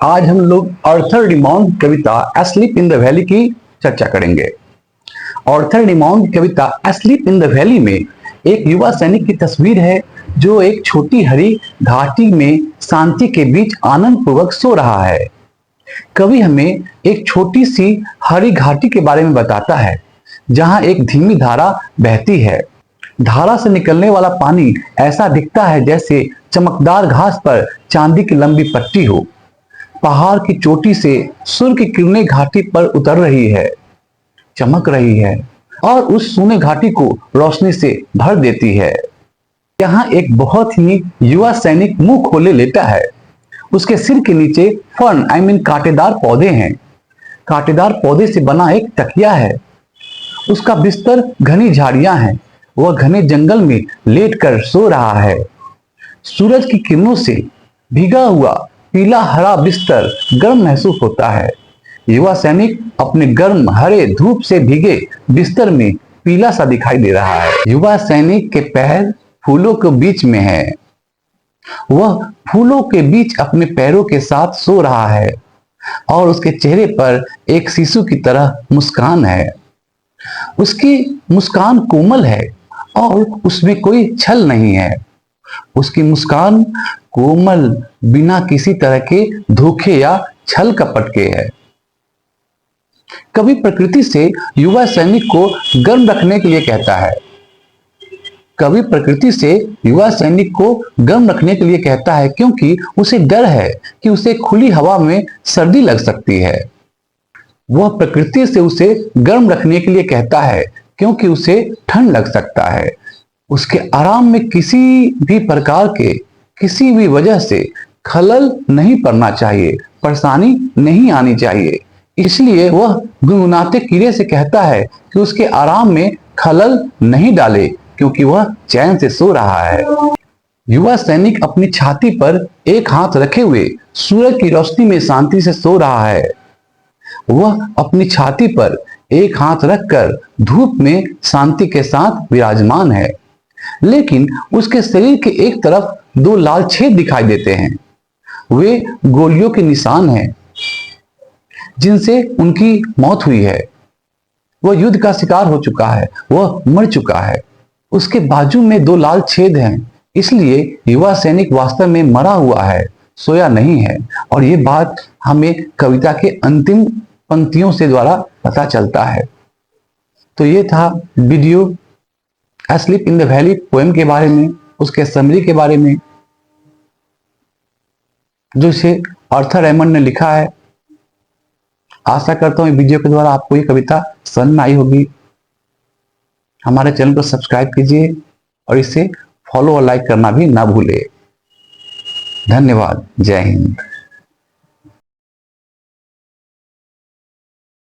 आज हम लोग Arthur demand Kavita asleep in the valley की चर्चा करेंगे। आर्थर डिमांड की कविता एस्लीप इन द वैली में एक युवा सैनिक की तस्वीर है जो एक छोटी हरी घाटी में शांति के बीच आनंद पूर्वक सो रहा है। कवि हमें एक छोटी सी हरी घाटी के बारे में बताता है जहां एक धीमी धारा बहती है। धारा से निकलने वाला पानी ऐसा दिखता है जैसे चमकदार घास पर चांदी की लंबी पट्टी हो। पहाड़ की चोटी से सूर्य की किरणें घाटी पर उतर रही है, चमक रही है और उस सूने घाटी को रोशनी से भर देती है। यहाँ एक बहुत ही युवा सैनिक मुंह खोले लेटा है। उसके सिर के नीचे फर्न कांटेदार पौधे हैं। कांटेदार पौधे से बना एक तकिया है। उसका बिस्तर घनी झाड़ियां हैं। वह घने जंगल में लेटकर सो रहा है। सूरज की किरणों से भीगा हुआ पीला हरा बिस्तर गर्म महसूस होता है। युवा सैनिक अपने गर्म हरे धूप से भीगे बिस्तर में पीला सा दिखाई दे रहा है। युवा सैनिक के पैर फूलों के बीच में है। वह फूलों के बीच अपने पैरों के साथ सो रहा है और उसके चेहरे पर एक शिशु की तरह मुस्कान है। उसकी मुस्कान कोमल है और उसमें कोई छल नहीं है। उसकी मुस्कान कोमल, बिना किसी तरह के धोखे या छल कपट के है। कवि प्रकृति से युवा सैनिक को गर्म रखने के लिए कहता है। कवि प्रकृति से युवा सैनिक को गर्म रखने के लिए कहता है क्योंकि उसे डर है कि उसे खुली हवा में सर्दी लग सकती है। वह प्रकृति से उसे गर्म रखने के लिए कहता है क्योंकि उसे ठंड लग सकता है। उसके आराम में किसी भी प्रकार के, किसी भी वजह से खलल नहीं पड़ना चाहिए, परेशानी नहीं आनी चाहिए। इसलिए वह गुनगुनाते कीड़े से कहता है कि उसके आराम में खलल नहीं डाले क्योंकि वह चैन से सो रहा है। युवा सैनिक अपनी छाती पर एक हाथ रखे हुए सूरज की रोशनी में शांति से सो रहा है। वह अपनी छाती पर एक हाथ रखकर धूप में शांति के साथ विराजमान है। लेकिन उसके शरीर के एक तरफ दो लाल छेद दिखाई देते हैं। वे गोलियों के निशान हैं जिनसे उनकी मौत हुई है। वह युद्ध का शिकार हो चुका है, वह मर चुका है। उसके बाजू में दो लाल छेद हैं, इसलिए युवा सैनिक वास्तव में मरा हुआ है, सोया नहीं है। और ये बात हमें कविता के अंतिम पंक्तियों से द्वारा पता चलता है। तो ये था video asleep in the valley poem के बारे में, उसके समरी के बारे में, जो इसे आर्थर रेमंड ने लिखा है। आशा करता हूं इस वीडियो के द्वारा आपको ये कविता समझ में आई होगी। हमारे चैनल को सब्सक्राइब कीजिए और इसे फॉलो और लाइक करना भी ना भूले। धन्यवाद। जय हिंद।